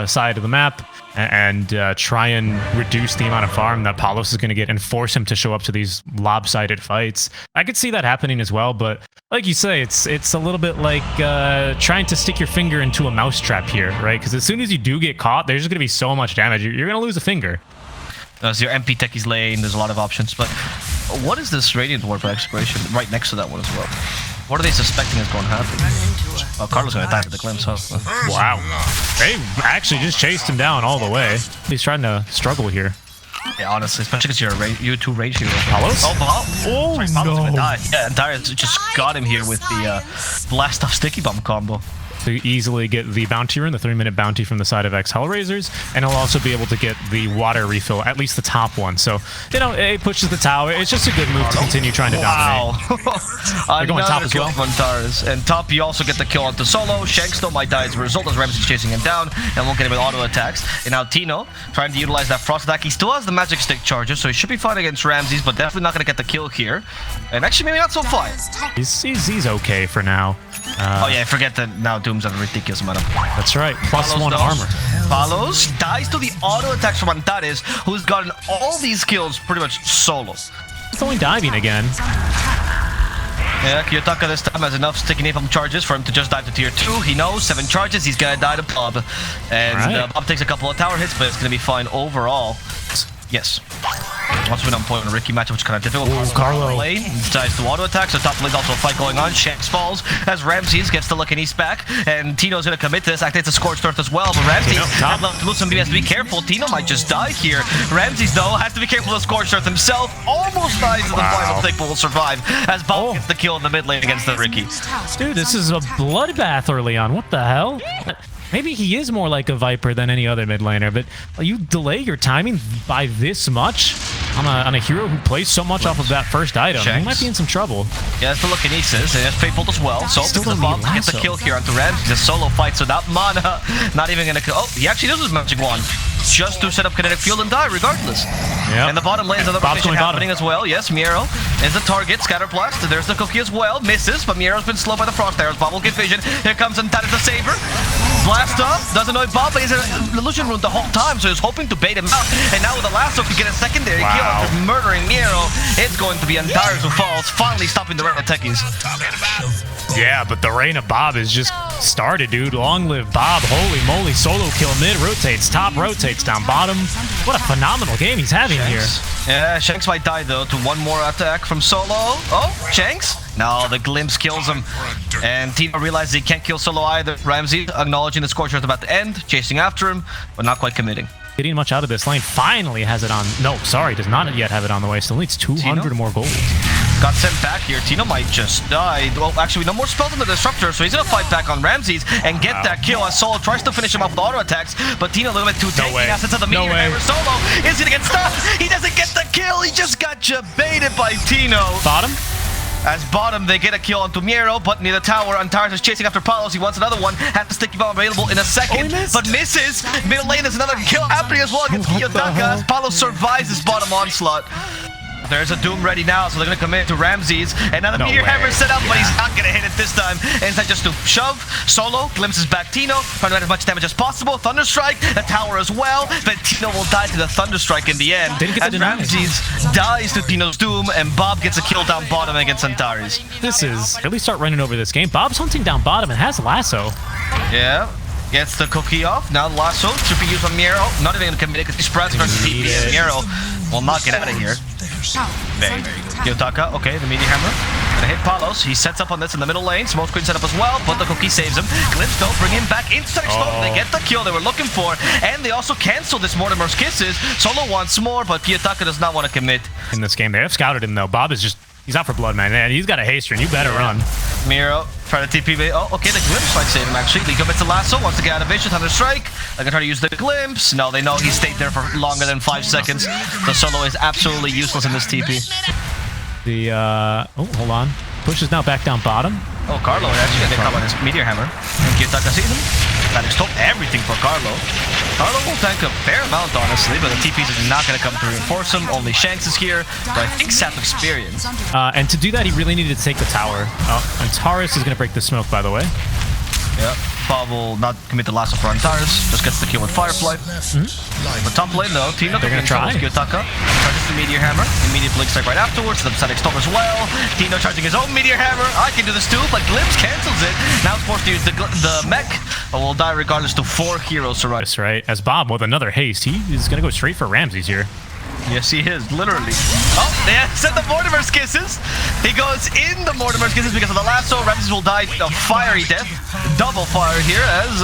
side of the map and try and reduce the amount of farm that Palos is going to get and force him to show up to these lopsided fights. I could see that happening as well, but like you say, it's a little bit like trying to stick your finger into a mousetrap here, right? Because as soon as you do get caught, there's just going to be so much damage. You're going to lose a finger. There's your MP Techie's lane, there's a lot of options, but what is this Radiant Ward for Execration right next to that one as well? What are they suspecting is going to happen? Oh, Carlos going to die with the glimpse, huh? Wow. They actually just chased him down all the way. He's trying to struggle here. Yeah, honestly, especially because you're a 2 rage hero. Palos? Oh, oh sorry, no. Gonna die. Yeah, Dire just got him here with the Blast Off Sticky Bomb combo. To easily get the bounty rune, the 3-minute bounty from the side of Ex-Hellraisers, and he'll also be able to get the water refill, at least the top one. So, you know, it pushes the tower. It's just a good move to continue trying to dominate. They're going top as well. And top, you also get the kill onto Solo. Shanks still might die as a result as Ramsey's chasing him down and won't get him with auto attacks. And now Tino trying to utilize that frost attack. He still has the magic stick charges, so he should be fine against Ramses, but definitely not going to get the kill here. And actually, maybe not so fine. He's okay for now. Oh yeah, I forget that now Doom's at a ridiculous amount of... That's right, +1 armor. Palos dies to the auto attacks from Antares, who's gotten all these kills pretty much solo. He's only diving again. Yeah, Kiyotaka this time has enough sticky napalm charges for him to just dive to tier 2. He knows 7 charges, he's gonna die to Bob. And Bob takes a couple of tower hits, but it's gonna be fine overall. Yes. Once we're on point on a Ricky match, which is kind of difficult. Carlo lane decides to auto attack, so top lane's also a fight going on. Shanks falls as Ramses gets the look and he's back, and Tino's gonna commit to this. Activates a Scorched Earth as well, but Ramses has left to lose some. He has to be careful. Tino might just die here. Ramses though has to be careful of Scorched Earth himself. Almost dies in the final tick, but will survive as Bob gets the kill in the mid lane against the Ricky. Dude, this is a bloodbath early on. What the hell? Maybe he is more like a Viper than any other mid laner, but you delay your timing by this much on a hero who plays so much off of that first item. He might be in some trouble. Yeah, that's the Telekinesis, and it's Faithful as well. So the Bob to get the kill here onto Ramses. The solo fights without mana. Not even gonna kill. Oh, he actually does his magic wand. Just to set up kinetic field and die regardless. Yep. And the bottom lane is another rotation happening as well. Yes, Miero is the target. Scatterblast. There's the cookie as well. Misses, but Miero's been slowed by the frost arrows. Bob will get vision. Here comes Antares the Saber. Blast up. Doesn't know if Bob plays an illusion rune the whole time, so he's hoping to bait him out. And now with the lasso to get a secondary kill after murdering Miero, it's going to be Antares who falls, finally stopping the Reina Techies. Yeah, but the reign of Bob has just started, dude. Long live Bob. Holy moly. Solo kill mid, rotates top, rotates down bottom. What a phenomenal game he's having here. Yeah, Shanks might die though to one more attack from Solo. Oh, Shanks? No, the glimpse kills him. And Tino realizes he can't kill Solo either. Ramsey acknowledging the Scorched Earth about to end, chasing after him, but not quite committing. Getting much out of this lane. Finally has it on. No, sorry, does not yet have it on the way. Still needs 200 more gold. Got sent back here. Tino might just die. Well, actually, no more spells on the Disruptor, so he's going to fight back on Ramses and get that kill as Solo tries to finish him off with auto attacks, but Tino a little bit too tanky. Now sits at the meteor hammer. Solo is going to get stunned. He doesn't get the kill. He just got baited by Tino. Bottom? As bottom, they get a kill onto Miero, but near the tower, Antares is chasing after Palos. He wants another one. Has the sticky bomb available in a second, but misses. Middle lane, there's another kill happening as well against Kiyotaka as Palos survives this bottom onslaught. There's a Doom ready now, so they're going to commit to Ramses. And now the Meteor Hammer is set up, but he's not going to hit it this time. Instead, just to shove. Solo glimpses back Tino, trying to get as much damage as possible. Thunderstrike, the tower as well. But Tino will die to the Thunderstrike in the end. As Ramses dies to Tino's Doom, and Bob gets a kill down bottom against Antares. This is really start running over this game. Bob's hunting down bottom and has lasso. Yeah. Gets the cookie off. Now the lasso should be used on Miero. Not even going to commit it because he spreads versus TP. And Miero will not get out of here. Bang. Kiyotaka, okay, the Meteor Hammer. Gonna hit Palos. He sets up on this in the middle lane. Smoke screen set up as well, but the cookie saves him. Glimpse don't bring him back into Smoke. They get the kill they were looking for, and they also cancel this Mortimer's Kisses. Solo wants more, but Kiyotaka does not want to commit. In this game, they have scouted him though. Bob is just, he's out for blood, man. He's got a haste and you better run. Miero, try to TP. Oh, okay, the Glimpse might save him actually. He commits a lasso, wants to get out of vision, Thunderstrike. They're gonna try to use the Glimpse. No, they know he stayed there for longer than 5 seconds. The Solo is absolutely useless in this TP. The, oh, hold on. Pushes now back down bottom. Oh, Carlo actually gonna come on his Meteor Hammer. And Kiyotaka sees him. That is top everything for Carlo. Carlo will tank a fair amount, honestly, but the TPs are not going to come to reinforce him. Only Shanks is here, but I think Sap experience. And to do that, he really needed to take the tower. Oh, and Taurus is going to break the smoke, by the way. Yep. Bob will not commit the last of Antares. Just gets the kill with Firefly. But top lane though, Tino they're gonna try. Kiyotaka. Charges the Meteor Hammer. Immediate Blink Strike right afterwards. The Static Storm as well. Tino charging his own Meteor Hammer. I can do this too, but Glimpse cancels it. Now it's forced to use the mech. But will die regardless to 4 heroes to run. That's right. As Bob with another haste, he is gonna go straight for Ramses here. Yes, he is, literally. Oh, yeah, said the Mortimer's Kisses. He goes in the Mortimer's Kisses because of the lasso. Ramses will die a fiery death. Double fire here as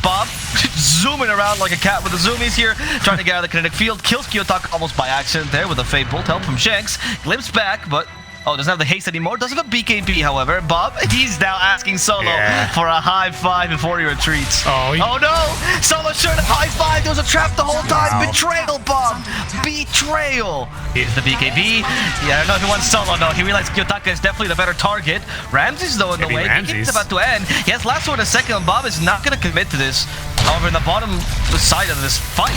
Bob zooming around like a cat with the zoomies here, trying to get out of the kinetic field. Kills Kiyotaka almost by accident there with a Fate Bolt. Help from Shanks. Glimpse back, but... Oh, doesn't have the haste anymore. Doesn't have a BKB, however. Bob, he's now asking Solo for a high five before he retreats. Oh no! Solo should have high five. There was a trap the whole time. Wow. Betrayal, Bob. Betrayal. Here's the BKB. Yeah, I don't know if he wants Solo. No, he realized Kiyotaka is definitely the better target. Ramses, though, in the way. It's about to end. He has lasso in a second. Bob is not going to commit to this. However, in the bottom side of this fight,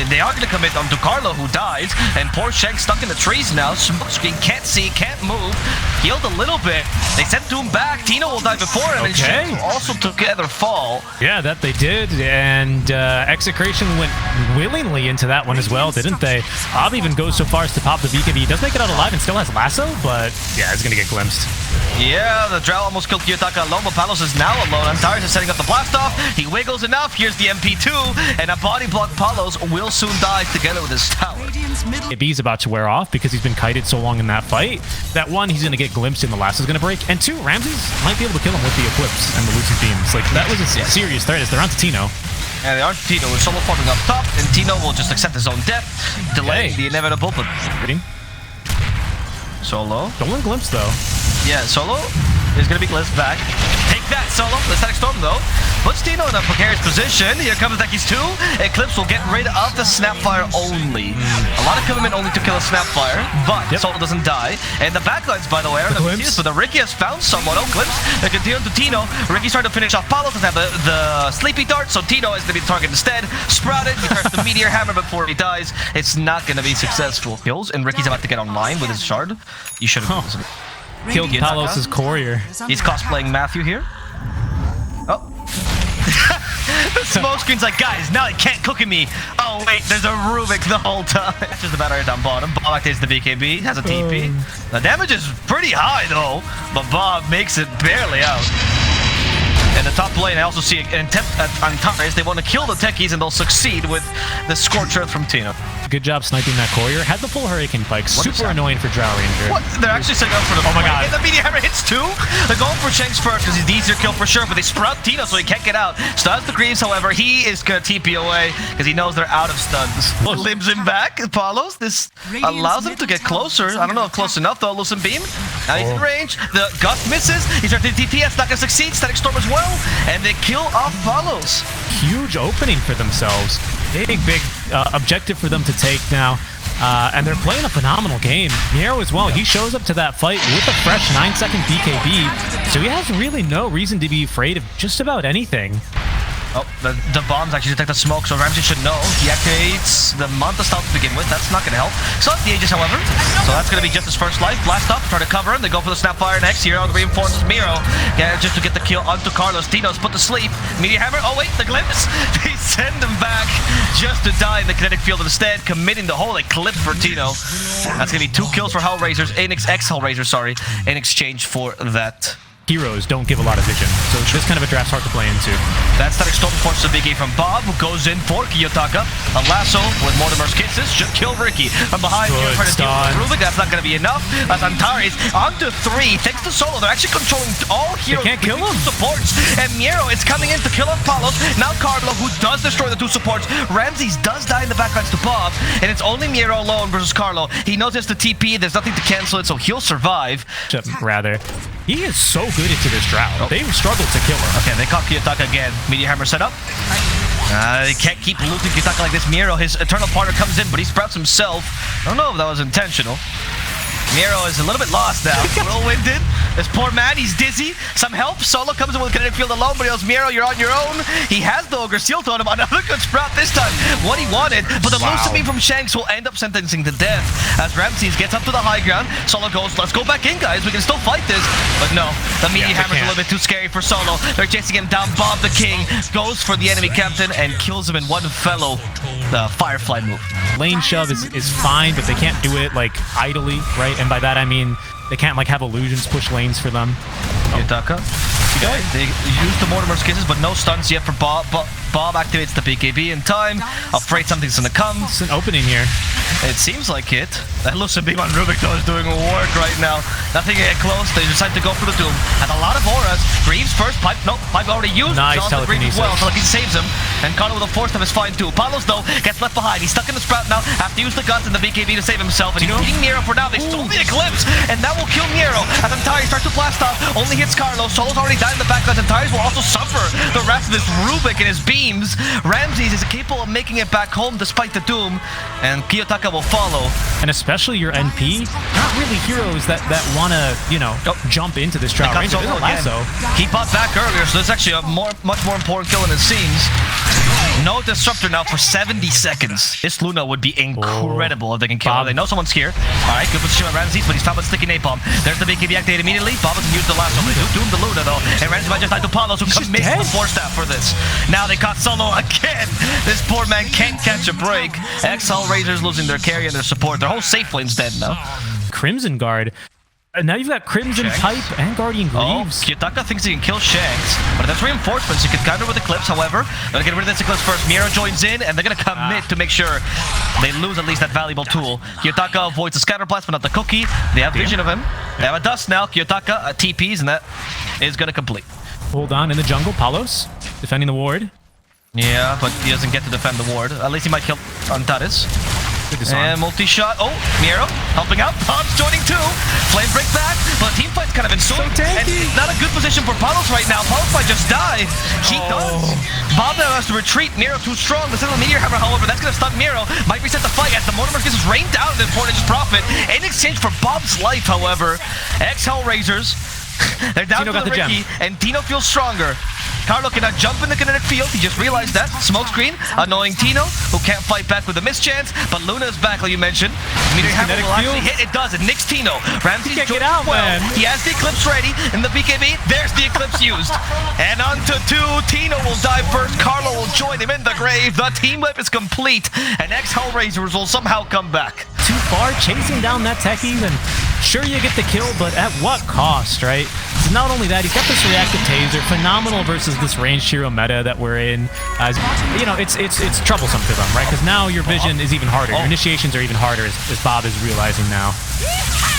they are going to commit onto Carlo, who dies. And poor Shank stuck in the trees now. Smoke screen, can't see, can't move. Healed a little bit. They sent Doom back. Tino will die before him, and Shank will also together fall. Yeah, that they did. And Execration went willingly into that one as well, didn't they? Bob even goes so far as to pop the BKB. He does make it out alive and still has lasso, but yeah, it's going to get glimpsed. Yeah, the Drow almost killed Kiyotaka alone, but Palos is now alone. Antares is setting up the blast off. He wiggles enough. Here's the MP2, and a body block. Palos will soon die together with his tower. BKB's about to wear off because he's been kited so long in that fight. That one, he's going to get glimpsed and the last is going to break. And two, Ramses might be able to kill him with the Eclipse and the Lucid Beams. Like, that was a serious threat as they're on to Tino. And they are Tino with Solo farming up top, and Tino will just accept his own death, delay the inevitable, but... Solo. Don't let him glimpse, though. Yeah, Solo is going to be glimpsed back. Take that, Solo. The Static Storm, though, puts Tino in a precarious position. Here comes Techies 2. Eclipse will get rid of the Snapfire only. A lot of commitment only to kill a Snapfire, but Solo doesn't die. And the backlines, by the way, are the but the Ricky has found someone. Oh, Glimpse. They continue to Tino. Ricky's trying to finish off Palos. Doesn't have the Sleepy Dart, so Tino is going to be the target instead. Sprouted. He tries the Meteor Hammer before he dies. It's not going to be successful. Kills, and Ricky's about to get online with his shard. You should have killed Palos' courier. He's cosplaying Matthew here. Oh. The smoke screen's like, guys, now they can't cook at me. Oh, wait, there's a Rubik the whole time. That's just the battery down bottom. Bob activates the BKB, has a TP. The damage is pretty high, though, but Bob makes it barely out. In the top lane, I also see an attempt at Antares. They want to kill the techies, and they'll succeed with the Scorch Earth from Tino. Good job sniping that courier. Had the full Hurricane Pike. Super annoying for Drow Ranger. What? They're actually setting up for the Oh my god. And the Meteor Hammer hits too. They're going for Shanks first because he's the easier kill for sure, but they sprout Tino so he can't get out. Stuns the Greaves, however, he is going to TP away because he knows they're out of stuns. Limbs him back. Palos. This allows him to get closer. I don't know if close enough though. Lucid Beam. Now he's in range. The Gust misses. He's trying to TP. That's not going to succeed. Static Storm as well. And they kill off Palos. Huge opening for themselves. Big objective for them to take now. And they're playing a phenomenal game. Nero as well, he shows up to that fight with a fresh 9-second BKB, so he has really no reason to be afraid of just about anything. Oh, the bombs actually detect the smoke, so Ramsey should know. He activates the Manta Style to begin with. That's not going to help. Still has the Aegis, however. So that's going to be just his first life. Blast up, try to cover him. They go for the Snapfire next. Here on reinforces Miro. Yeah, just to get the kill onto Carlos. Tino's put to sleep. Meteor Hammer. Oh, wait, the Glimpse. They send him back just to die in the kinetic field instead, committing the whole Eclipse for Tino. That's going to be 2 kills for Hellraisers, Ex-Hellraisers, sorry, in exchange for that. Heroes don't give a lot of vision, so this kind of a draft's hard to play into. That Static Storm forces a big from Bob, who goes in for Kiyotaka. A lasso with Mortimer's Kisses should kill Ricky. From behind, here trying to deal with Rubik. That's not going to be enough. As Antares onto 3, thanks to Solo. They're actually controlling all heroes. They can't kill him. Supports. And Miero is coming in to kill off Palos. Now Carlo, who does destroy the 2 supports. Ramses does die in the backlines to Bob, and it's only Miero alone versus Carlo. He knows it's the TP. There's nothing to cancel it, so he'll survive. Rather. He is so good into this Drow. They struggled to kill him. Okay, they caught Kiyotaka again. Meteor Hammer set up. They can't keep looting Kiyotaka like this. Miero, his eternal partner, comes in, but he sprouts himself. I don't know if that was intentional. Miero is a little bit lost now. Whirlwinded. This poor man, he's dizzy. Some help. Solo comes in with kinetic field alone, but he goes, Miero, you're on your own. He has the Ogre Seal Totem. Another good sprout this time. What he wanted, but the Lucid Beam from Shanks will end up sentencing to death. As Ramses gets up to the high ground, Solo goes, let's go back in, guys. We can still fight this. But no, the meaty hammer's a little bit too scary for Solo. They're chasing him down. Bob the King goes for the enemy captain and kills him in one fellow Firefly move. Lane shove is fine, but they can't do it like idly, right? And by that I mean they can't like have illusions push lanes for them. Yutaka. They use the Mortimer's Kisses, but no stuns yet for Bob. Bob activates the BKB in time. Afraid something's gonna come. It's an opening here. It seems like it. That Lucid Beam on Rubik though is doing work right now. Nothing to get close. They decide to go for the Doom. And a lot of auras. Greaves first. Pipe. Nope. Pipe already used. Nice telekinesis. Well, Telekinesis saves him. And Connor with a force of is fine too. Palos though gets left behind. He's stuck in the Sprout now. Have to use the guns and the BKB to save himself. And he's beating Miero for now. They stole the Eclipse. And that will kill Miero. As Antari starts to blast off. Only hits Carlos. Solo's already died in the background. Antari will also suffer the rest of this Rubik and his beams. Ramses is capable of making it back home despite the Doom. And Kiyotaka will follow. And especially your NP, not really heroes that want to, you know, jump into this trial range. He bought back earlier, so this is actually a much more important kill than it seems. No Disruptor now for 70 seconds. This Luna would be incredible if they can kill her. They know someone's here. Alright, good position on Ramses, but he's found with Sticky Napalm. There's the BKB activated immediately. Bob doesn't use the last one. They do doom the Luna though. And Ramses might just die to Palos, who commits the Force Staff for this. Now they caught Solo again. This poor man can't catch a break. Ex-Hellraisers losing their carry and their support. Their whole safe lane's dead now. Crimson Guard. Now you've got Crimson Pipe and Guardian Greaves. Kiyotaka thinks he can kill Shanks, but that's reinforcements. He can counter with Eclipse, however. They're gonna get rid of this Eclipse first. Miero joins in, and they're gonna commit to make sure they lose at least that valuable tool. Kiyotaka avoids the Scatter Blast, but not the Cookie. They have vision of him. They have a Dust now. Kiyotaka TPs, and that is gonna complete. Hold on in the jungle. Palos defending the ward. Yeah, but he doesn't get to defend the ward. At least he might kill Antares. And multi-shot. Oh, Miero helping out. Bob's joining too. Flame break back, but team fight's kind of ensuing. And not a good position for Palos right now. Palos might just die. He does. Bob now has to retreat. Miero too strong. The Sentinel Meteor Hammer, however, that's going to stun Miero. Might reset the fight as the Mortimer gets rained down in the Portage Prophet. In exchange for Bob's life, however, Ex-Hellraisers, they're down to the Ricky, and Tino feels stronger. Carlo cannot jump in the kinetic field. He just realized that. Smokescreen, annoying Tino, who can't fight back with a mischance. But Luna is back, like you mentioned. Meteor Hammer will actually hit. It does. It nicks Tino. Ramses can't get out, man. He has the Eclipse ready. In the BKB, there's the Eclipse used. And on to 2. Tino will die first. Carlo will join him in the grave. The team whip is complete. And Ex-Hellraisers will somehow come back. Too far, chasing down that Techies, and sure you get the kill, but at what cost, right? So not only that, he's got this reactive taser, phenomenal versus this ranged hero meta that we're in. As you know, it's troublesome for them, right? Because now your vision is even harder. Your initiations are even harder, as Bob is realizing now.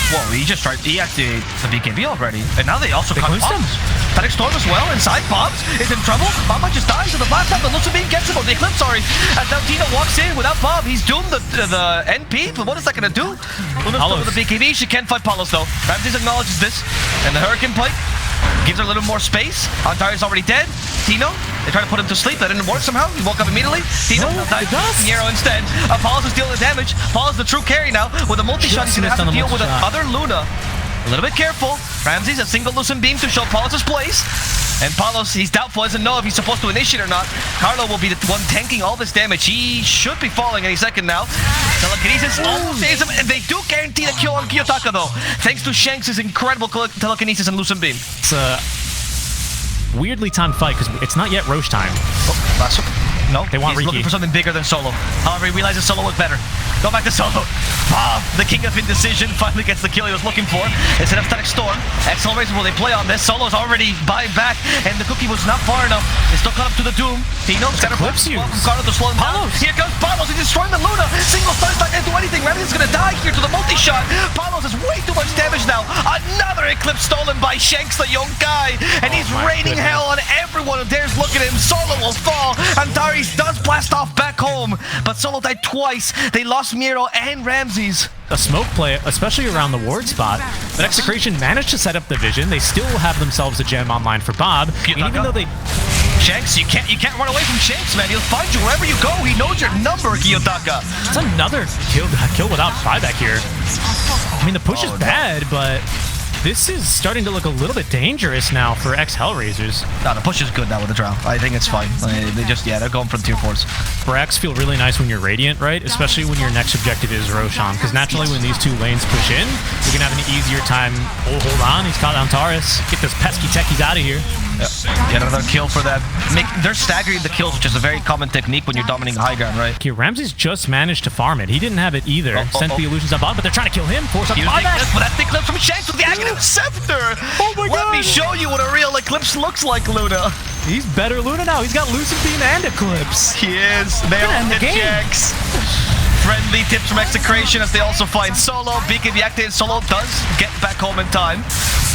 Whoa, he just tried to deactivate the BKB already, and now they also caught Bombs. Static Storm as well, inside Bombs is in trouble. Bob might just die to the blast up, but Lucid Beam gets him, or the Eclipse, sorry. As now Tino walks in without Bob, he's doomed the NP, but what is that gonna do? Luna's still with the BKB, she can't fight Palos though. Ramses acknowledges this, and the Hurricane Pike gives her a little more space. Antari's already dead. Tino, they try to put him to sleep. That didn't work somehow. He woke up immediately. Tino died. Miero instead. Apollos is dealing the damage. Apollos the true carry now. With a multi-shot, he's going to have to deal with another Luna. A little bit careful. Ramses, a single Lucid Beam to show Palos' place. And Palos, he's doubtful, doesn't know if he's supposed to initiate or not. Carlo will be the one tanking all this damage. He should be falling any second now. Telekinesis almost saves him, and they do guarantee the kill on Kiyotaka though, thanks to Shanks' incredible telekinesis and Lucid Beam. It's a weirdly timed fight because it's not yet Roche time. Oh, last one. No, they want he's Riki. looking for something bigger than Solo. However, he realizes Solo was better. Go back to Solo. Bob, the king of indecision, finally gets the kill he was looking for. Instead of Static Storm, Ex-Hellraisers, will they play on this? Solo's already buying back, and the Cookie was not far enough. They still caught up to the Doom. Tino, Eclipse use. Carlo to slow him down. Here comes Palos, he's destroying the Luna. Single stun, not gonna do anything. Ramses is gonna die here to the multi-shot. Palos has way too much damage now. Another Eclipse stolen by Shanks, the young guy, and he's raining hell on everyone who dares look at him. Solo will fall. Antares does blast off back home, but Solo died twice. They lost Miero and Ramses. A smoke play, especially around the ward spot, but Execration managed to set up the vision. They still have themselves a gem online for Bob, and even though they... Shanks, you can't run away from Shanks, man. He'll find you wherever you go. He knows your number, Kiyotaka. It's another kill without buyback here. I mean, the push is bad, but this is starting to look a little bit dangerous now for Ex-Hellraisers. No, the push is good now with the drow. I think it's fine. They're going for the tier 4s. For X, feel really nice when you're Radiant, right? Especially when your next objective is Roshan, because naturally when these two lanes push in, you can have an easier time. Oh, hold on, he's caught Antares. Get those pesky techies out of here. Yep. Get another kill for them. They're staggering the kills, which is a very common technique when you're dominating high ground, right? Okay, Ramsey's just managed to farm it. He didn't have it either. Sent the illusions up on, but they're trying to kill him. Force up buyback. But that big clip from Shanks with the Aghanim Scepter. Oh my god. Let me show you what a real Eclipse looks like, Luna. He's better Luna now. He's got Lucid Beam and Eclipse. He is. They all hit Shanks. Friendly tips from Execration as they also find Solo. Beacon deactivated. Solo does get back home in time.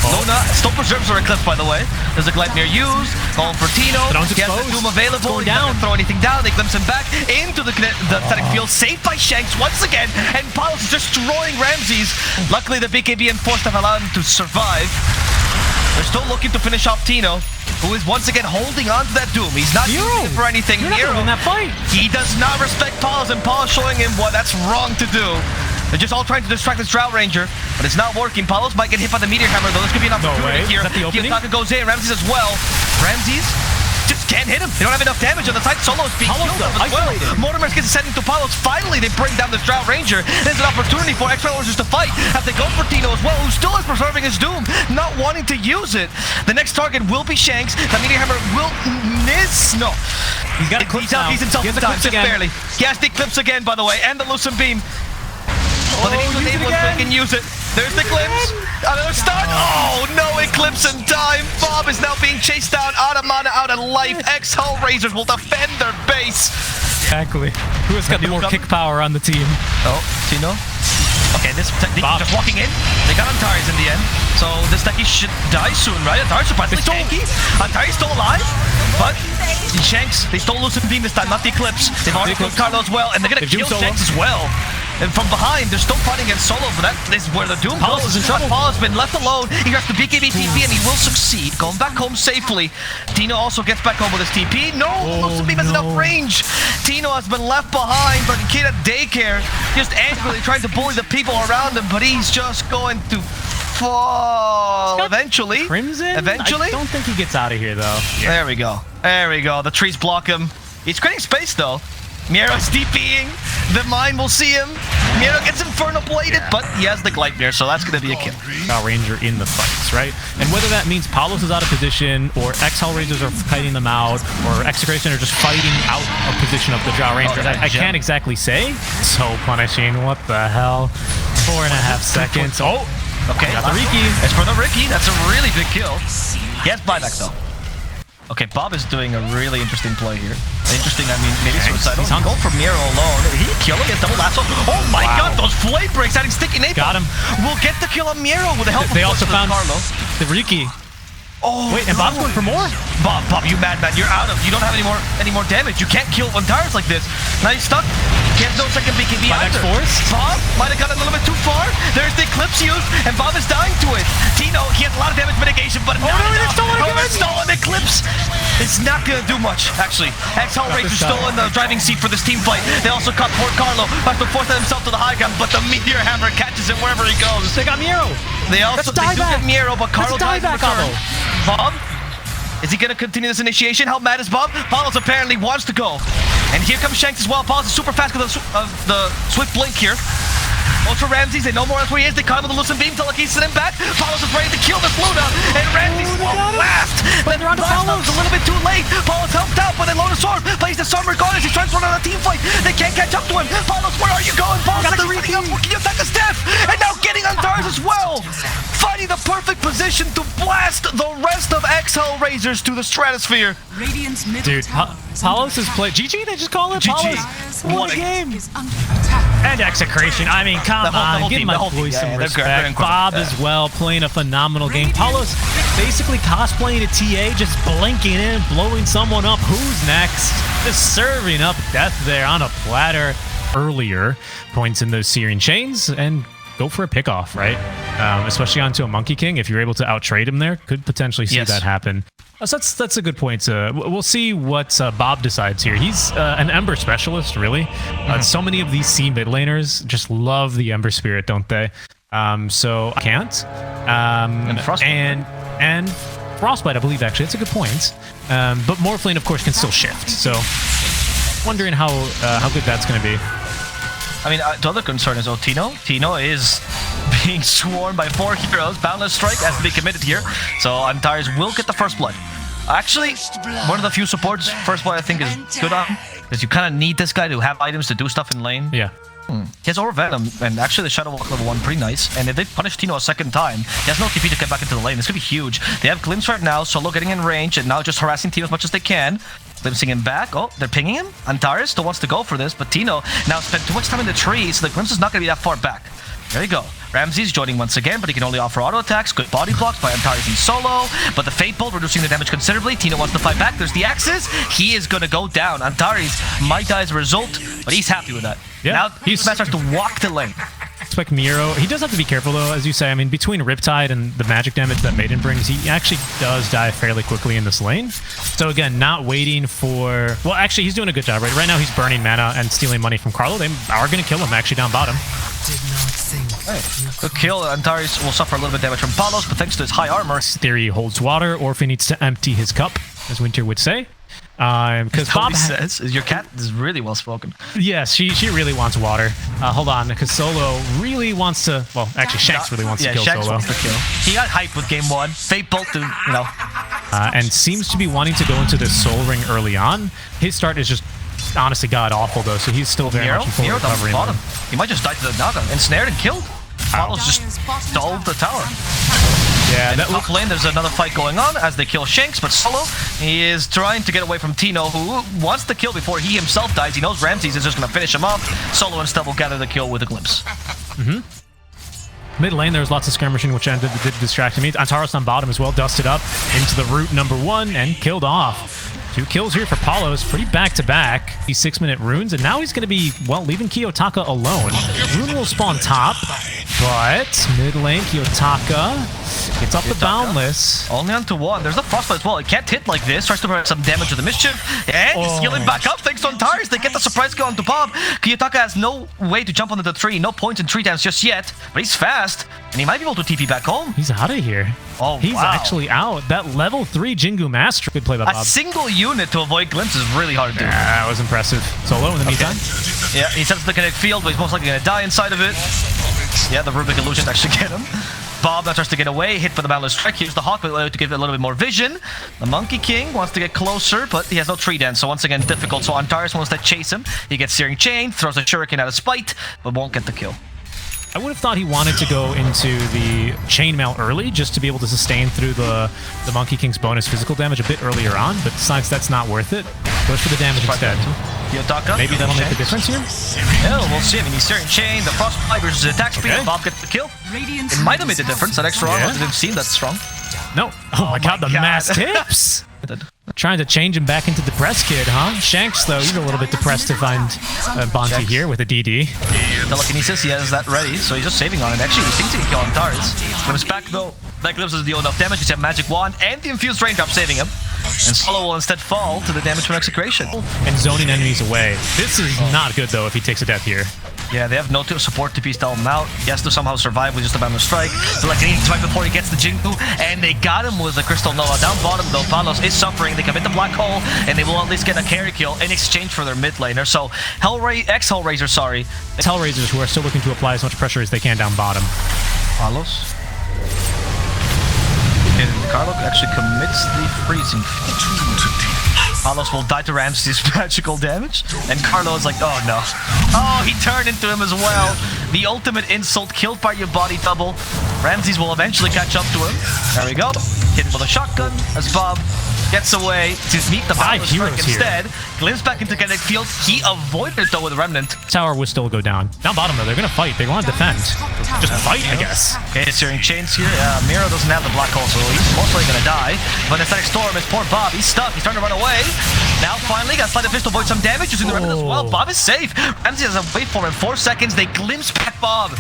Luna still preserves her Eclipse, by the way. There's a Gleipnir used. Going for Tino. He has the Doom available. He doesn't throw anything down. They glimpse him back into the static field. Saved by Shanks once again. And Palos is destroying Ramses. Luckily, the BKB and Force have allowed him to survive. They're still looking to finish off Tino, who is once again holding on to that Doom. He's not using it for anything. You're not in that fight. He does not respect Paul's, and Paul's showing him what that's wrong to do. They're just all trying to distract this Drought Ranger, but it's not working. Palos might get hit by the Meteor Hammer, though. This could be an opportunity here. Kiyotaka goes in, Ramses as well. Ramses just can't hit him. They don't have enough damage on the side. Solo's being killed as well. Mortimer gets sent into Palos. Finally, they bring down this Drought Ranger. There's an opportunity for Ex-Hellraisers to fight as they go for Tino as well, who still is preserving his Doom, not wanting to use it. The next target will be Shanks. The Meteor Hammer will miss. No. He's got Eclipse now. He's himself in time, just barely. He has the Eclipse again, by the way, and the Lucid Beam. But they need to enable it so they can use it. There's the Eclipse. Another stun. Oh, no Eclipse in time. Bob is now being chased down, out of mana, out of life. Ex-Hellraisers will defend their base. Exactly. Who has got the more kick power on the team? Oh, Tino. Okay, this technique just walking in. They got Antares in the end. So this techie should die soon, right? Antares surprisingly tanky. Antares still alive. But Shanks, they stole Lucid Beam this time, not the Eclipse. They've already killed Carlo as well, and they're gonna kill Shanks as well. And from behind, they're still fighting against Solo, but that is where the Doom Palos is in trouble. Paul has been left alone. He has the BKB TP, and he will succeed. Going back home safely. Tino also gets back home with his TP. No, Lucid Beam has enough range. Tino has been left behind, but the kid at daycare just angrily trying to bully the people around him, but he's just going to fall eventually. Crimson? Eventually? I don't think he gets out of here, though. Yeah. There we go. There we go. The trees block him. He's creating space, though. Miero's DPing. The mine will see him. Miero gets Inferno bladed, but he has the Gleipnir, so that's going to be a kill. Drow Ranger in the fights, right? And whether that means Palos is out of position, or Ex-Hellraisers are kiting them out, or Execration are just fighting out of position of the Drow Ranger, I can't exactly say. So punishing. What the hell? 4.5 seconds. Oh! Okay, got the Riki. It's for the Riki. That's a really big kill. He has buyback, though. Okay, Bob is doing a really interesting play here. Interesting, I mean, maybe suicidal. He's going for Miero alone. He kill him, he has double lasso. Oh my god, those flame breaks adding sticky napalm. Got him. We'll get the kill on Miero with the help of They also found Carlo. the Riki. Oh, wait, and Bob's going for more? Bob, you madman. You're out of. You don't have any more damage. You can't kill Antares like this. Now he's stuck. He has no second BKB either. Bob might have got a little bit too far. There's the Eclipse used, and Bob is dying to it. Tino, he has a lot of damage mitigation, but not enough. Stolen Eclipse. It's not gonna do much, actually. Ex-Hellraisers still in the driving seat for this team fight. They also caught poor Carlo. Has to force himself to the high ground, but the Meteor Hammer catches him wherever he goes. They got Miero. They do get Miero, but Carlo dies in return. Bob, is he gonna continue this initiation? How mad is Bob? Palos apparently wants to go. And here comes Shanks as well. Palos is super fast because of the Swift Blink here. Ultra Ramses, they know more else where he is. They caught him with the Lucid Beam, telekinesis him back. Palos is ready to kill this Luna, and Ramses won't last. But Palos a little bit too late. Palos helped out, but they load a sword. Plays the sun regardless. He's trying to run on a team fight. They can't catch up to him. Palos, where are you going? Palos got the Riki up. Kiyotaka's death, and now getting Antares as well. Finding the perfect position to blast the rest of Ex-Hellraisers to the stratosphere. Dude, Palos is playing. GG, they just call it GG. Palos. What a game. And Execration. I mean, come on, give my boys some respect. Bob as well, playing a phenomenal game. Palos basically cosplaying a TA, just blinking in, blowing someone up. Who's next? Just serving up death there on a platter earlier. Points in those Searing Chains, and go for a pickoff, right? Especially onto a Monkey King. If you're able to outtrade him there, could potentially see that happen. So that's a good point. We'll see what Bob decides here. He's an Ember specialist, really. So many of these C mid laners just love the Ember Spirit, don't they? So I can't. And Frostbite. And Frostbite, I believe, actually. That's a good point. But Morphling, of course, can still shift. So wondering how good that's going to be. I mean, the other concern is Tino. Tino is being swarmed by 4 heroes. Boundless Strike has to be committed here. So Antares will get the first blood. Actually, one of the few supports first blood I think is good on. Because you kind of need this guy to have items to do stuff in lane. Yeah. He has Venom, and actually the Shadow Walk level 1 pretty nice. And if they punish Tino a second time, he has no TP to get back into the lane. This could be huge. They have Glimpse right now, Solo getting in range, and now just harassing Tino as much as they can. Glimpsing him back. Oh, they're pinging him. Antares still wants to go for this, but Tino now spent too much time in the trees, so the Glimpse is not going to be that far back. There you go. Ramsey's joining once again, but he can only offer auto attacks. Good body blocks by Antares and Solo, but the Fate Bolt reducing the damage considerably. Tino wants to fight back. There's the axes. He is going to go down. Antares might die as a result, but he's happy with that. Yeah, now he starts to walk the lane. Expect Miro. He does have to be careful, though, as you say. I mean, between Riptide and the magic damage that Maiden brings, he actually does die fairly quickly in this lane. So again, not waiting for... Well, actually, he's doing a good job, right? Right now, he's burning mana and stealing money from Carlo. They are going to kill him, actually, down bottom. Hey, good kill. Antares will suffer a little bit of damage from Palos, but thanks to his high armor... Theory holds water. Orphan needs to empty his cup, as Winter would say. Because Bob says your cat is really well spoken. Yes, she really wants water. Hold on, because Solo really wants to. Well, actually, Shanks really wants to kill Shanks Solo. Wants to kill. He got hyped with game 1. Fate Bolt to and seems to be wanting to go into this Soul Ring early on. His start is just honestly god awful though, so he's still very much in full recovery mode. He might just die to the Naga, ensnared and killed. Palos just stole the tower. Yeah, in that top lane, there's another fight going on as they kill Shanks, but Solo, he is trying to get away from Tino, who wants to kill before he himself dies. He knows Ramses is just going to finish him off. Solo instead will gather the kill with a glimpse. Mid lane, there's lots of skirmishing, which did distract me. Antares on bottom as well, dusted up into the root number 1 and killed off. 2 kills here for Palos, pretty back-to-back. These 6-minute runes, and now he's going to be, well, leaving Kiyotaka alone. Rune will spawn top, but mid lane, Kiyotaka gets up the Boundless. Only onto 1. There's the Frostbite as well. It can't hit like this. Tries to provide some damage to the Mischief, and he's healing back up thanks to Antares. They get the surprise kill onto Bob. Kiyotaka has no way to jump onto the tree, no points in tree dance just yet, but he's fast, and he might be able to TP back home. He's out of here. Oh, he's actually out. That level 3 Jingu Master. Good play by Bob. A single unit to avoid Glimpse is really hard to do. That was impressive. Solo in the meantime. Yeah, he sets the kinetic field, but he's most likely going to die inside of it. Yeah, the Rubik Illusion actually get him. Bob now tries to get away, hit for the Boundless Strike. Here's the Hawk to give it a little bit more vision. The Monkey King wants to get closer, but he has no tree dance, so once again difficult. So Antares wants to chase him. He gets Searing Chain, throws a Shuriken out of spite, but won't get the kill. I would have thought he wanted to go into the chainmail early just to be able to sustain through the Monkey King's bonus physical damage a bit earlier on, but decides that's not worth it. Goes for the damage instead. Maybe that'll make the difference here? Yeah, we'll see. I mean, he's Searing Chain, the Frostbite versus attack speed, and Bob gets the kill. It might have made the difference. That extra armor didn't seem that strong. No. Oh my god, the mass tips! Trying to change him back into depressed kid, huh? Shanks, though, he's a little bit depressed to find Bonti here with a DD. Telekinesis, he has that ready, so he's just saving on it. Actually, he thinks he can kill Antares. Glimpse back, though. That Glimpse doesn't deal enough damage. He's a Magic Wand and the Infused Raindrop saving him. And Solo will instead fall to the damage from Execration. And zoning enemies away. This is not good, though, if he takes a death here. Yeah, they have no support to piece to help him out. He has to somehow survive with just a Boundless Strike. So like, he needs to fight before he gets the Jingu, and they got him with the Crystal Nova. Down bottom, though, Palos is suffering. They commit the Black Hole, and they will at least get a carry kill in exchange for their mid laner. So, Ex-Hellraisers, sorry. Ex-Hellraisers who are still looking to apply as much pressure as they can down bottom. Palos. And Carlo actually commits the freezing. Palos will die to Ramses' magical damage, and Carlo is like, oh no. Oh, he turned into him as well. The ultimate insult killed by your body double. Ramses will eventually catch up to him. There we go. Hit with a shotgun as Bob gets away to meet the Boundless Strike instead. Glimpse back into kinetic field. He avoided it though with Remnant. Tower will still go down. Down bottom though, they're gonna fight. They want to defend. Just fight, I guess. Okay, Searing Chains here. Miro doesn't have the Black Hole, so he's most likely gonna die. But Aesthetic Storm is poor Bob. He's stuck. He's trying to run away. Now finally got Sleight of Fist to avoid some damage using the Remnant as well. Bob is safe. Ramsey has a wait for him. 4 seconds. They glimpse back Bob.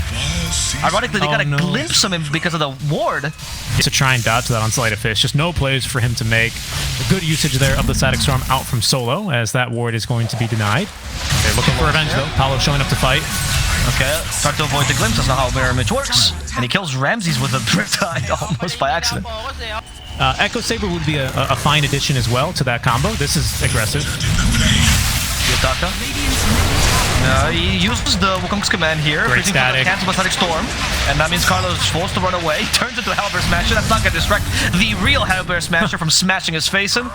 Ironically, they gotta glimpse him because of the ward. To try and dodge that on Sleight of Fist. Just no plays for him to make. A good usage there of the Static Storm out from Solo, as that ward is going to be denied. They're looking for revenge though. Paolo showing up to fight. Okay, start to avoid the glimpse. That's not how mirror image works. And he kills Ramses with a Riptide almost by accident. Echo Saber would be a fine addition as well to that combo. This is aggressive. Yotaka. He uses the Wukong's command here. Great static. Cancel Pathetic Storm. And that means Carlos is forced to run away. Turns into a Hellbear Smasher. That's not going to distract the real Hellbear Smasher from smashing his face in.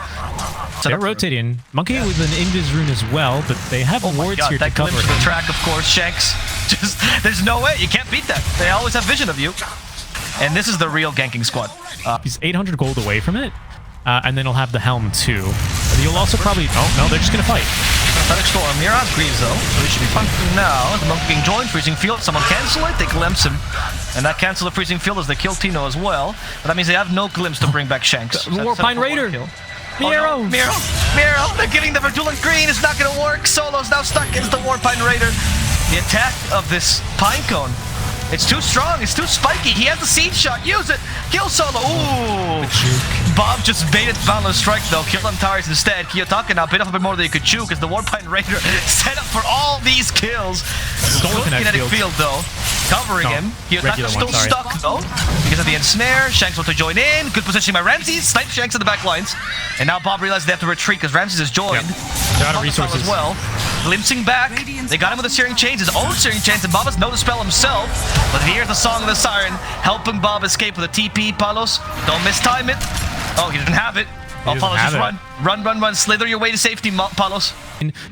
They're rotating. Monkey with an Invis rune as well, but they have wards here to cover him. The track, of course, Shanks. Just, there's no way. You can't beat that. They always have vision of you. And this is the real ganking squad. He's 800 gold away from it. And then he'll have the helm too. You'll also probably... Oh, no, they're just going to fight. Pathetic Storm. Mira has Greaves, though, so he should be fine for now. The Monkey being joined. Freezing Field. Someone cancel it. They glimpse him. And that cancels the Freezing Field as they kill Tino as well. But that means they have no glimpse to bring back Shanks. Warpine Raider. Miro! Oh, no. Miro! They're giving the Verdulant Green. It's not going to work. Solo's now stuck against the Warpine Raider. The attack of this Pinecone. It's too strong. It's too spiky. He has the seed shot. Use it. Kill Solo. Ooh. Bob just baited Boundless Strike, though. Killed Antares instead. Kiyotaka now bit off a bit more than he could chew because the Warpine Raider set up for all these kills. Good kinetic field, though. Covering him. Kiyotaka's still stuck, though, because of the ensnare. Shanks wants to join in. Good positioning by Ramses. Snipe Shanks in the back lines. And now Bob realizes they have to retreat because Ramses is joined. They're out of resources as well. Glimpsing back. They got him with the Searing Chains, his own Searing Chains, and Bob has no dispel himself. But here's the Song of the Siren, helping Bob escape with a TP. Palos, don't mistime it. Oh, he didn't have it. Oh, Palos, just run. Slither your way to safety, Palos.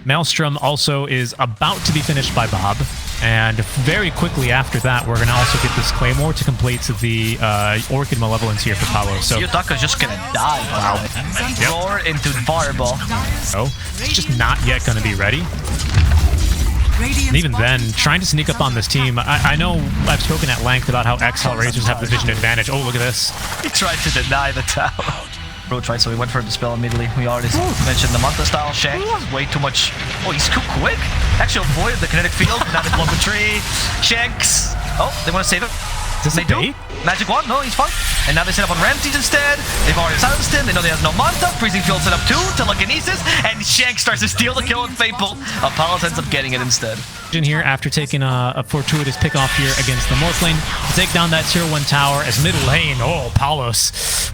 Maelstrom also is about to be finished by Bob. And very quickly after that, we're going to also get this Claymore to complete the Orchid Malevolence here for Palos. So Yotaka's just going to die. Wow. Roar into Fireball. Oh, it's just not yet going to be ready. And even then, trying to sneak up on this team, I know I've spoken at length about how Ex-Hellraisers have the vision advantage. Oh, look at this. He tried to deny the tower. Bro tried, so he went for a dispel immediately. We already mentioned the Manta style. Shanks way too much. Oh, he's too quick. Actually avoided the kinetic field. Now they blow the tree. Shanks. Oh, they want to save it. They do. Magic Wand? No, he's fine. And now they set up on Ramses instead. They've already silenced him. They know they have no Manta. Freezing Field set up too. Telekinesis. And Shanks starts to steal the kill with Fateful. Palos ends up getting it instead. In here, after taking a fortuitous pick off here against the Morph lane, to take down that tier 1 tower as mid lane. Oh, Palos.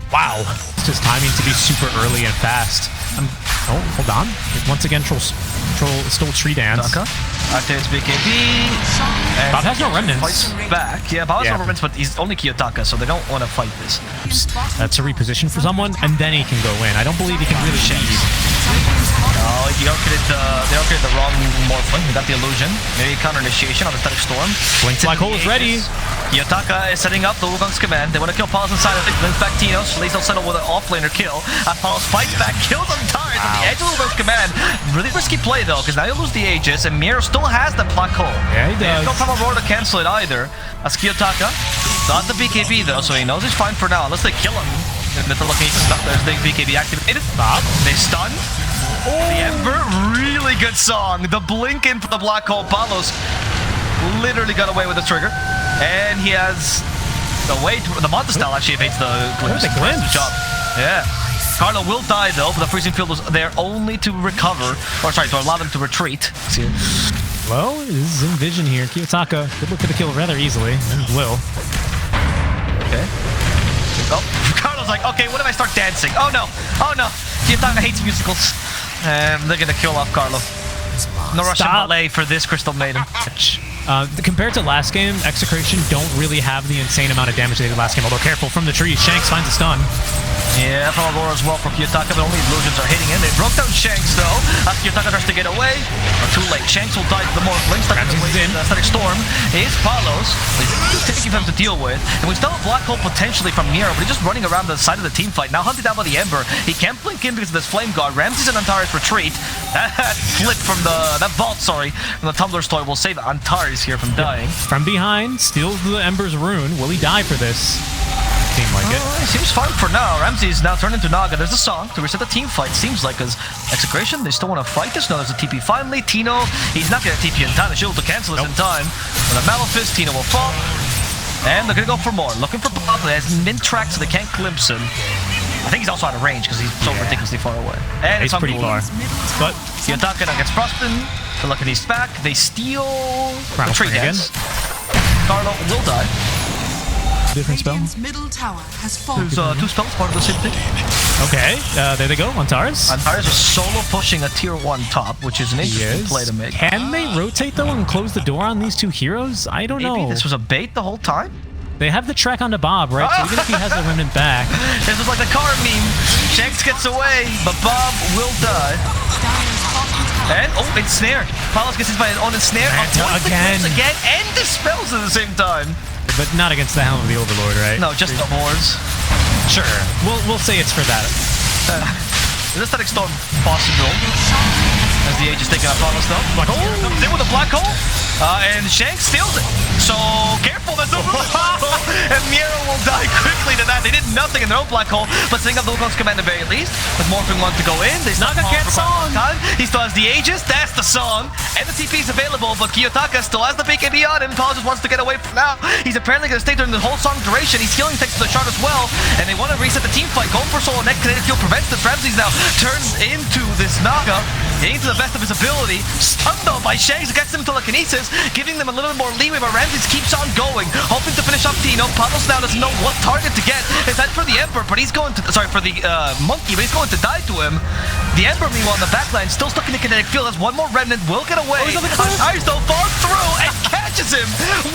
Wow. It's just timing to be super early and fast. Oh, hold on. Once again, stole Tree Dance. Activates BKB. Bob has no remnants. Fights back. Yeah, Bob has no remnants, but he's only Kiyotaka, so they don't want to fight this. That's a reposition for someone, and then he can go in. I don't believe he can really lead. No, they upgraded the wrong Morphling. He got the illusion. Maybe counter initiation on the Pathetic Storm. Blink Black Hole is ready. Kiyotaka is setting up the Wukong's command. They want to kill Palos inside of it. Blink back Tinos. At least they'll settle with an offlaner kill. Palos fights back, kills Antares on the edge of the Wukong's command. Really risky play though, because now you lose the Aegis, and Miro still has the Black Hole. Yeah, he does. No problem Aurora to cancel it either. As Kiyotaka got the BKB though, so he knows he's fine for now, unless they kill him. There's the BKB activated. Bob, they stun. Oh. The Ember, really good song. The blink in for the Black Hole. Palos literally got away with the trigger. And he has the way to, the Manta style actually evades the glimpse. Good job. Yeah. Carlo will die though, but the Freezing Field was there only to recover, or sorry, to allow them to retreat. See. Well, this is in vision here. Kiyotaka could look for the kill rather easily, and will. Okay. Oh, Carlo's like, okay, what if I start dancing? Oh no, oh no. Kiyotaka hates musicals. And they're gonna kill off Carlo. No Russian ballet for this Crystal Maiden. Compared to last game, Execration don't really have the insane amount of damage they did last game, although careful from the trees. Shanks finds a stun. Yeah, from Aurora as well for Kiyotaka, but only illusions are hitting in. They broke down Shanks though. Kiyotaka tries to get away, but too late. Shanks will die to the Morphling. Ramses is in. Static Storm is Palos. He's taking them to deal with. And we still have a Black Hole potentially from Nero, but he's just running around the side of the team fight. Now hunted down by the Ember. He can't blink in because of this Flame Guard. Ramses and Antares retreat. That flip from that vault, sorry, from the Tumblr story will save Antares here from dying. From behind, steals the Ember's rune. Will he die for this? Seem like it. It seems fine for now. Ramses now turned into Naga. There's a song to reset the team fight. Seems like as Execration, they still want to fight this. No, there's a TP finally. Tino, he's not going to TP in time. The shield to cancel this in time. With a Malefice, Tino will fall. And they're going to go for more. Looking for Bob. They has min track, so they can't glimpse him. I think he's also out of range because he's so ridiculously far away. And He's pretty far. But Kiyotaka now gets frosted. The luck at he's back. They steal the tree dance. Carlo will die. different spell. Middle tower has fallen. There's 2 spells, part of the same thing. Okay, there they go, Antares. Antares is solo pushing a tier 1 top, which is an interesting play to make. Can they rotate though and close the door on these 2 heroes? I don't know. Maybe this was a bait the whole time? They have the track onto Bob, right? So even if he has a remnant back. This is like the car meme. Shanks gets away, but Bob will die. And, ensnared. Palos gets hit by his own ensnare. Again, and dispels at the same time. But not against the Helm of the Overlord, right? No, just the hordes. Sure. We'll say it's for that. Is this static storm possible? As the Age is taking out Palos though. Black hole comes in with a black hole. And Shanks steals it. So careful, that's over. And Miero will die quickly to that. They did nothing in their own black hole, but setting up the Wukong's command at the very least. With Morphing one to go in. They Naga can't song. He still has the Aegis, that's the song. And the TP is available, but Kiyotaka still has the BKB on him. Paul just wants to get away from now. He's apparently going to stay during the whole song duration. He's healing thanks to the shard as well. And they want to reset the team fight. Going for solo next kinetic field prevents this. Ramses now turns into this Naga. Getting to the best of his ability. Stunned though by Shanks, gets him telekinesis, giving them a little bit more leeway, but Ramses keeps on going, hoping to finish off Tino. Palos now doesn't know what target to get. It's head for the Emperor, but he's going to, for the Monkey, but he's going to die to him. The Emperor, meanwhile, in the backline, still stuck in the kinetic field, as one more remnant will get away. Antares though falls through and catches him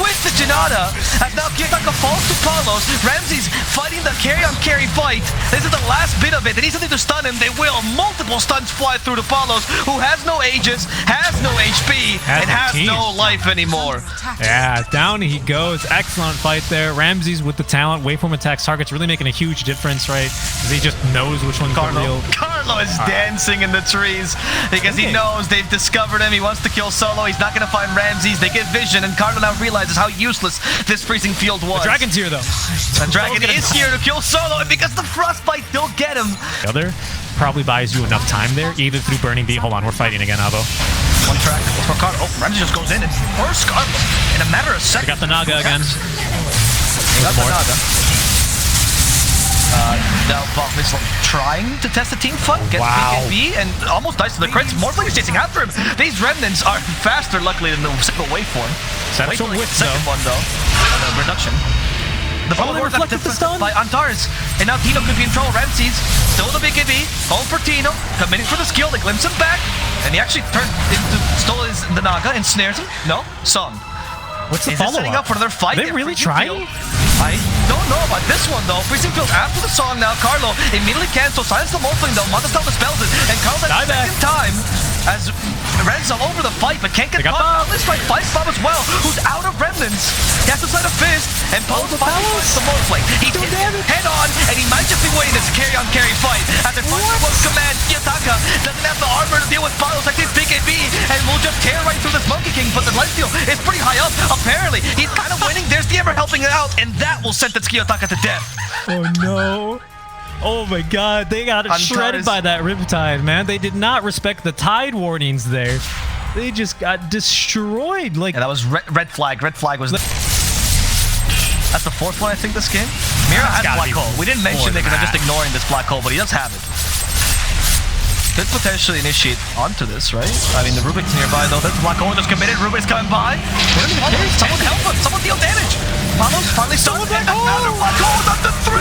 with the Janata. As now Kiyotaka falls to Palos. Ramses fighting the carry-on-carry fight. This is the last bit of it. They need something to stun him. They will. Multiple stuns fly through to Palos, who has no Aegis, has no HP, and has no life anymore. Yeah, down he goes. Excellent fight there. Ramses with the talent. Waveform attacks targets, really making a huge difference, right? Because he just knows which one's the real. Carlo is dancing in the trees because he knows they've discovered him. He wants to kill solo. He's not going to find Ramses. They get vision, and Carlo now realizes how useless this freezing field was. The dragon's here, though. The dragon is here to kill solo, and because the frostbite will get him. The other probably buys you enough time there, either through burning beat. Hold on, we're fighting again, Avo. One track for Carlo. Ramses just goes in and bursts Carlo in a matter of seconds. They got the Naga again. Got the Naga. Now Bob is trying to test the team fight, gets BKB and almost dies to the crits. Morphling is chasing after him. These remnants are faster, luckily, than the single waveform. That's some width, second one though. Reduction. The problem reflected the stun by Antares. And now Tino could be in trouble. Ramses still the BKB. Home for Tino. Committing for the skill. They glimpse him back. And he actually stole the Naga and snares him. No? Song. What's the follow-up? Setting up for their fight? They really trying? I don't know about this one though. Freezing Field after the song now. Carlo immediately cancels. Silence the Morphling though. Montestel dispels it. And Carlo that second time as Ren's all over the fight but can't get Bob. This fight fights Bob as well, who's out of remnants. He has to side a fist and Palos fights the Morphling. He hits him head on and he might just be waiting this carry-on-carry fight. After fighting one command, Kiyotaka doesn't have the armor to deal with Palos like this BKB and will just tear right through this Monkey King, but the lifesteal is pretty high up. Apparently, he's kind of winning. There's the Emperor helping it out, and that will sentence Kiyotaka to death. Oh no. Oh my god, they got shredded by that Riptide, man. They did not respect the tide warnings there. They just got destroyed. Like, yeah, that was red flag. Red flag was... That's the 4th one, I think, this game. Mira has black hole. We didn't mention it because I'm just ignoring this black hole, but he does have it. Could potentially initiate onto this, right? I mean, the Rubik's nearby, though. This black hole just committed. Rubik's coming by. Someone help him. Someone deal damage. Palos finally stunned. Another black hole up to 3.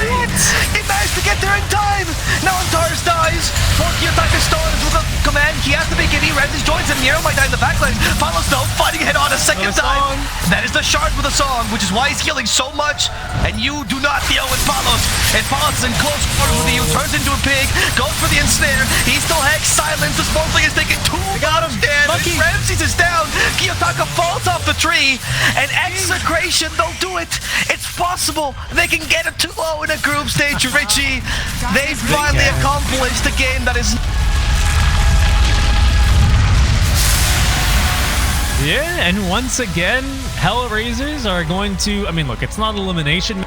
He managed to get there in time. Now Antares dies. Kiyotaka stars with a command. He has the BKB. Ramses joins him. Nero might die in the backline. Palos, though, fighting head on a second time. That is the shard with a song, which is why he's healing so much. And you do not deal with Palos. And Palos is in close quarters with you. Turns into a pig. Goes for the ensnare. He's still Hex. Silence. This Morphling is taking 2 damage. Ramses is down. Kiyotaka falls off the tree. And Execration, they'll do it. It's possible. They can get a 2-0 in a group stage, Richie. They finally accomplished a game that is... Yeah, and once again, Hellraisers are going to... I mean, look, it's not elimination.